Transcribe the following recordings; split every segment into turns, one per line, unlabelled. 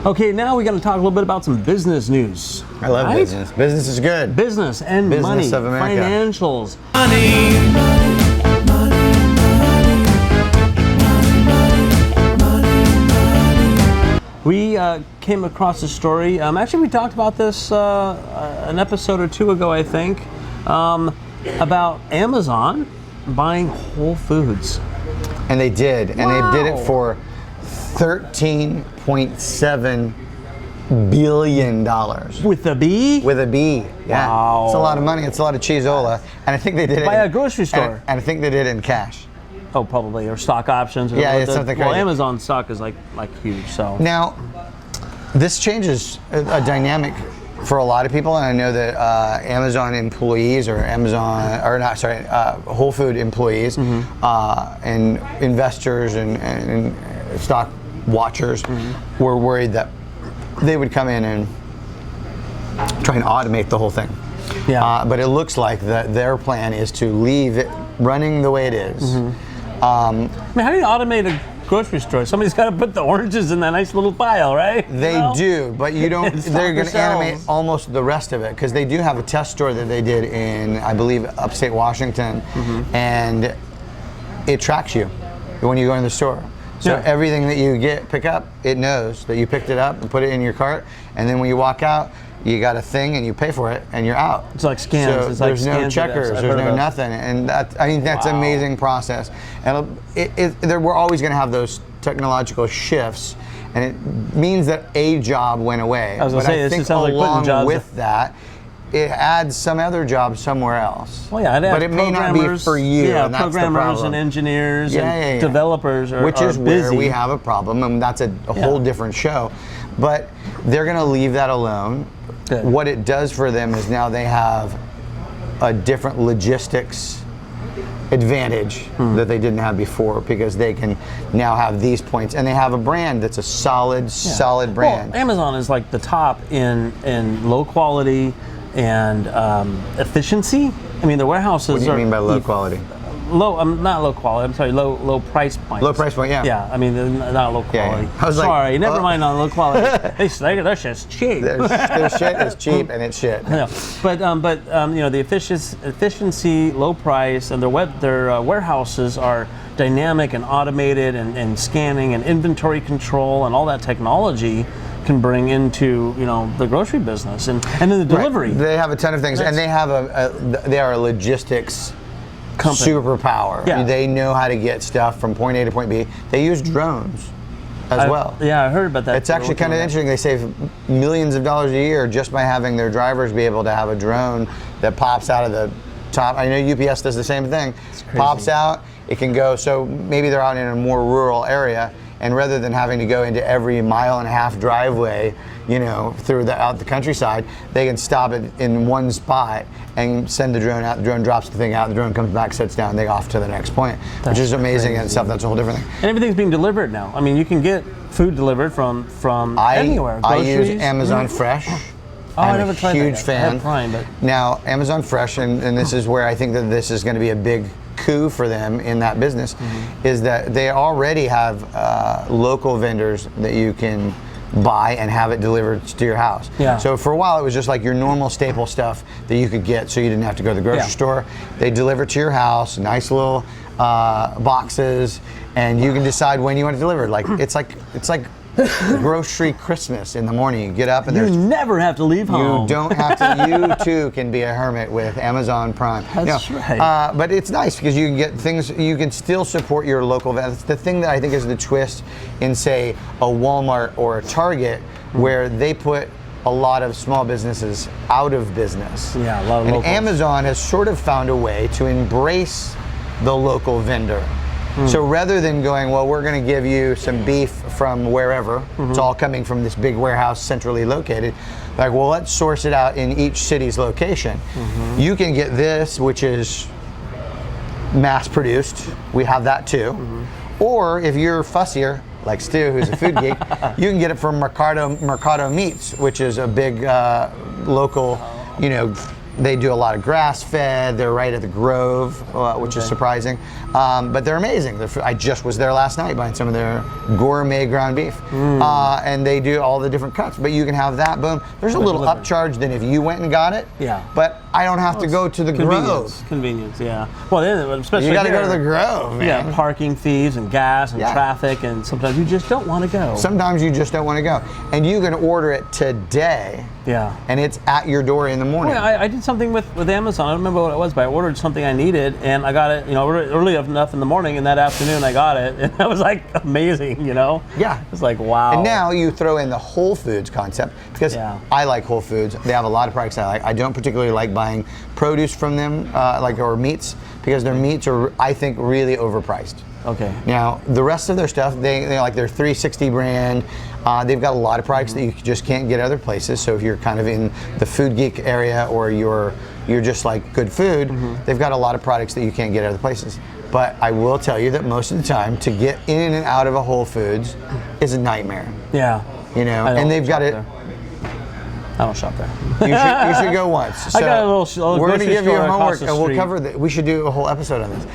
Okay, now we got to talk a little bit about some business news.
I love business. Business is good.
Business and
Business
money,
of America.
financials. We came across a story. Actually, we talked about this an episode or two ago, I think, about Amazon buying Whole Foods.
And they did.
Wow.
And they did it for $13.7 billion.
With a B?
With a B. Yeah.
Wow.
It's a lot of money. It's a lot of cheeseola. And I think they did it
by a grocery store.
And I think they did it in cash.
Oh, probably, or stock options. Or
Yeah, it's something crazy.
Well, Amazon stock is like huge. So
now, this changes a dynamic for a lot of people, and I know that Amazon employees or Whole Food employees and investors and stock watchers were worried that they would come in and try and automate the whole thing.
Yeah.
But it looks like their plan is to leave it running the way it is.
I mean, how do you automate a grocery store? Somebody's got to put the oranges in that nice little pile, right?
They do, but you don't. They're going to animate almost the rest of it because they do have a test store that they did in, I believe, upstate Washington, and it tracks you when you go in the store. So everything that you pick up, it knows that you picked it up and put it in your cart, and then when you walk out, you got a thing and you pay for it and you're out.
It's like scans.
So
it's
there's
like
no checkers. There's no nothing, and I think that's an amazing process. And we're always going to have those technological shifts, and it means that a job went away.
I was going to say,
I think
this sounds like
along
putting jobs
with that, it adds some other jobs somewhere else.
Well, yeah,
but it may not be for you.
Yeah,
and that's
programmers
the
and engineers and developers are
which is
busy.
where we have a problem, and that's a whole different show. But they're going to leave that alone.
Good.
What it does for them is now they have a different logistics advantage that they didn't have before, because they can now have these points, and they have a brand that's a solid brand.
Well, Amazon is like the top in low quality and efficiency. I mean, the warehouses
What do you mean by low quality?
Not low quality. I'm sorry, low price point.
Low price point, yeah.
Yeah, I mean, they're not low quality.
Yeah. I was
sorry,
like,
never mind on low quality. Their shit's cheap.
Their shit is cheap, and it's shit.
No, but you know, the efficiency, low price, and their warehouses are dynamic and automated, and scanning and inventory control and all that technology can bring into, you know, the grocery business and then the delivery.
Right. They have a ton of things, and they have they are a logistics company. Superpower.
Yeah.
They know how to get stuff from point A to point B. They use drones as well.
Yeah, I heard about that.
It's actually kind of interesting. They save millions of dollars a year just by having their drivers be able to have a drone that pops out of the top. I know UPS does the same thing. Pops out, it can go, so maybe they're out in a more rural area, and rather than having to go into every mile-and-a-half driveway, you know, out the countryside, they can stop it in one spot and send the drone out. The drone drops the thing out, the drone comes back, sits down, and they go off to the next point, which is amazing and stuff. That's a whole different thing.
And everything's being delivered now. I mean, you can get food delivered from anywhere.
Groceries. I use Amazon Fresh.
I never tried that.
I'm a huge fan.
I have Prime, but
now, Amazon Fresh, and this is where I think that this is going to be a big coup for them in that business, is that they already have local vendors that you can buy and have it delivered to your house.
Yeah.
So for a while, it was just like your normal staple stuff that you could get, so you didn't have to go to the grocery store. They deliver to your house, nice little boxes, and you can decide when you want it delivered. Like it's like grocery Christmas in the morning. You get up and
you never have to leave home.
You don't have to. You too can be a hermit with Amazon Prime.
That's right.
But it's nice because you can get things. You can still support your local. That's the thing that I think is the twist in, say, a Walmart or a Target, where they put a lot of small businesses out of business.
Yeah, a lot of
and
locals. Amazon
has sort of found a way to embrace the local vendor. So rather than going, well, we're going to give you some beef from wherever, it's all coming from this big warehouse centrally located, like, well, let's source it out in each city's location. You can get this, which is mass produced. We have that too. Or if you're fussier, like Stu, who's a food geek, you can get it from Mercado Meats, which is a big local, you know, They do a lot of grass-fed. They're right at the Grove, which is surprising. But they're amazing. I just was there last night buying some of their gourmet ground beef. And they do all the different cuts. But you can have that, boom. There's a little upcharge than if you went and got it.
Yeah.
But I don't have to go to the Grove.
Convenience, yeah. Well, especially
you got to go to the Grove, man.
Yeah, parking fees and gas and traffic, and sometimes you just don't want to go.
Sometimes you just don't want to go. And you can order it today.
Yeah.
And it's at your door in the morning.
Well, I did something with Amazon. I don't remember what it was, but I ordered something I needed, and I got it, early enough in the morning, and that afternoon I got it, and that was like amazing,
Yeah.
It's like, wow.
And now you throw in the Whole Foods concept, because I like Whole Foods. They have a lot of products I like. I don't particularly like buying produce from them, or meats, because their meats are, I think, really overpriced.
Okay.
Now, the rest of their stuff, they like their 360 brand. They've got a lot of products that you just can't get other places. So if you're kind of in the food geek area, or you're just like good food, they've got a lot of products that you can't get other places. But I will tell you that most of the time, to get in and out of a Whole Foods is a nightmare.
Yeah.
And they've got it.
I don't shop there.
You should go once. So
I got a little
we're going to give you
store
homework,
across the
and we'll
street.
cover that. We should do a whole episode on this.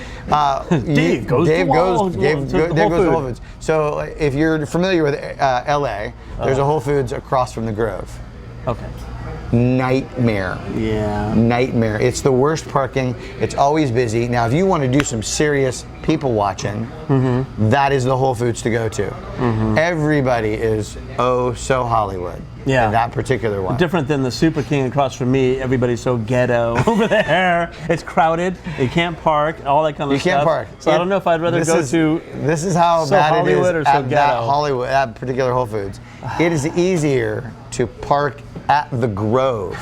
Dave goes to Whole
Foods. So if you're familiar with LA, there's a Whole Foods across from the Grove.
Okay.
Nightmare.
Yeah.
Nightmare. It's the worst parking. It's always busy. Now, if you want to do some serious people watching, that is the Whole Foods to go to. Everybody is so Hollywood.
Yeah.
In that particular one.
Different than the Super King across from me. Everybody's so ghetto over there. It's crowded. You can't park. All that kind of stuff.
You can't park.
So I don't know if I'd rather go to.
This is how
so
bad
Hollywood
it is
or so
at
ghetto.
that particular Whole Foods. It is easier to park at the Grove.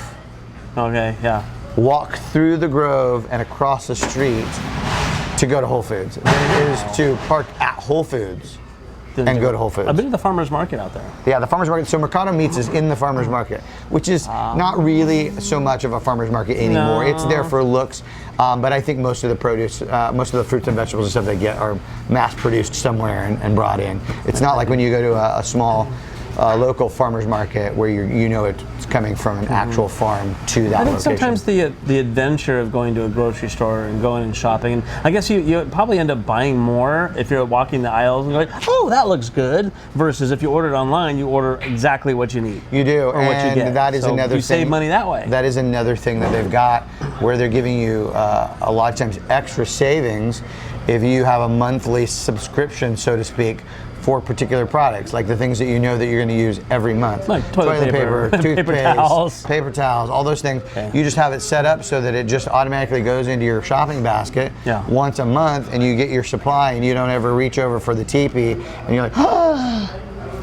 Okay. Yeah.
Walk through the Grove and across the street to go to Whole Foods than it is to park at Whole Foods and go to Whole Foods.
I've been to the farmer's market out there.
Yeah, the farmer's market. So Mercado Meats is in the farmer's market, which is not really so much of a farmer's market anymore.
No.
It's there for looks, but I think most of the produce, most of the fruits and vegetables and stuff they get are mass produced somewhere and brought in. It's not like when you go to a small local farmer's market where it's coming from an actual farm to that
I think
location.
sometimes the adventure of going to a grocery store and going and shopping, and I guess you probably end up buying more if you're walking the aisles and you're like, oh, that looks good, versus if you order it online, you order exactly what you need.
You do,
or what you get.
That is another thing.
You save money that way.
That is another thing that they've got, where they're giving you a lot of times extra savings if you have a monthly subscription, so to speak, for particular products, like the things that you know that you're going to use every month.
Like toilet paper,
toothpaste, paper towels, all those things.
Okay.
You just have it set up so that it just automatically goes into your shopping basket once a month, and you get your supply, and you don't ever reach over for the teepee, and you're like,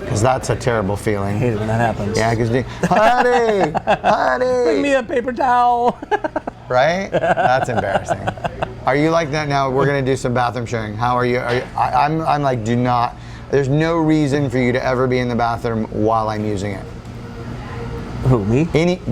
because that's a terrible feeling.
I hate it when that happens.
Yeah, because honey,
bring me a paper towel.
Right? That's embarrassing. Are you like that now? We're going to do some bathroom sharing. How are you? I'm like, do not. There's no reason for you to ever be in the bathroom while I'm using it.
Who, me?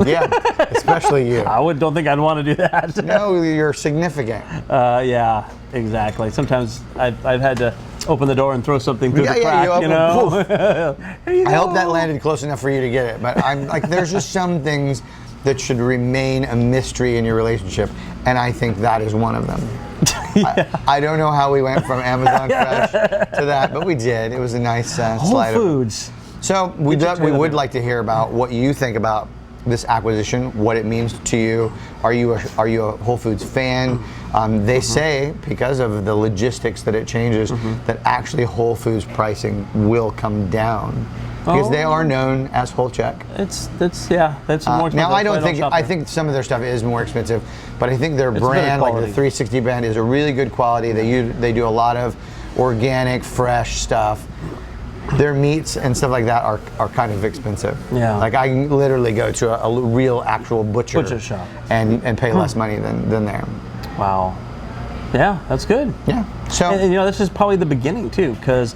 Yeah, especially you.
Don't think I'd want to do that.
No, you're significant.
Yeah, exactly. Sometimes I've had to open the door and throw something through the crack,
I hope that landed close enough for you to get it, but I'm like, there's just some things that should remain a mystery in your relationship, and I think that is one of them. I don't know how we went from Amazon Fresh to that, but we did. It was a nice slide.
Whole Foods.
So we would like to hear about what you think about this acquisition, what it means to you. Are you a Whole Foods fan? They say, because of the logistics that it changes, that actually Whole Foods pricing will come down. Because they are known as whole check.
That's more expensive.
Now I think some of their stuff is more expensive, but I think their brand, like the 360 brand, is a really good quality. They do a lot of organic, fresh stuff. Their meats and stuff like that are kind of expensive.
Yeah.
Like I can literally go to a real actual butcher
shop
and pay less money than there.
Wow. Yeah, that's good.
Yeah. So
and this is probably the beginning too, because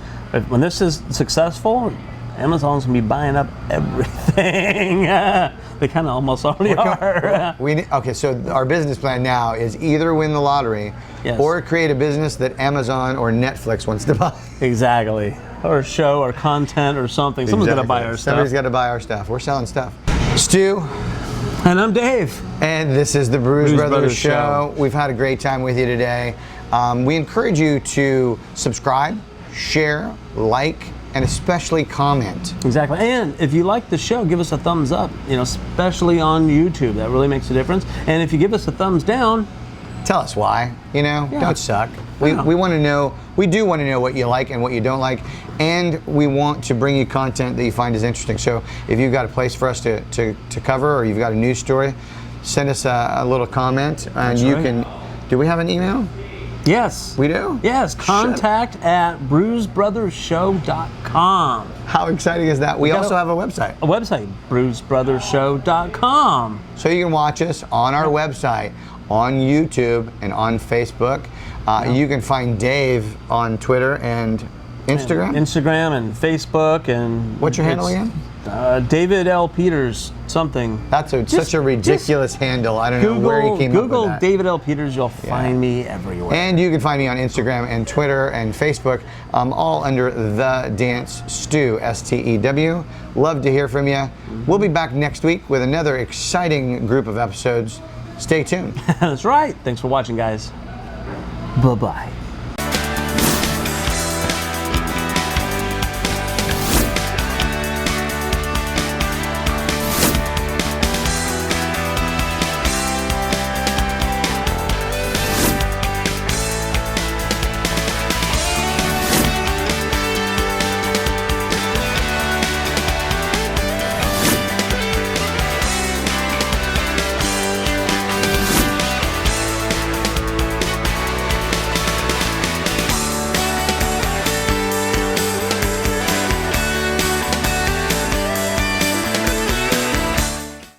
when this is successful, Amazon's gonna be buying up everything. They kind of almost already are.
Okay, so our business plan now is either win the lottery or create a business that Amazon or Netflix wants to buy.
Exactly. Or show or content or something. Someone's got to buy our stuff.
Somebody's got to buy our stuff. We're selling stuff. Stu,
And I'm Dave.
And this is the Brews Brothers
Brothers
Show. We've had a great time with you today. We encourage you to subscribe, share, like, and especially comment.
Exactly. And if you like the show, give us a thumbs up, especially on YouTube. That really makes a difference. And if you give us a thumbs down,
tell us why. Don't suck. We want to know, we do want to know what you like and what you don't like. And we want to bring you content that you find is interesting. So if you've got a place for us to cover, or you've got a news story, send us a little comment. And
That's right.
Do we have an email?
yes.
We do?
Yes, contact@brewsbrothershow.com.
How exciting is that? We also have a website.
A website, brewsbrothershow.com.
So you can watch us on our website, on YouTube, and on Facebook. You can find Dave on Twitter and Instagram.
Instagram and Facebook. And
what's your handle again?
David L. Peters something.
That's such a ridiculous handle. I don't know where you came up with that.
Google David L. Peters, you'll find me everywhere.
And you can find me on Instagram and Twitter and Facebook, all under Thedancestew, STEW. Love to hear from you. We'll be back next week with another exciting group of episodes. Stay tuned.
That's right. Thanks for watching, guys. Bye-bye.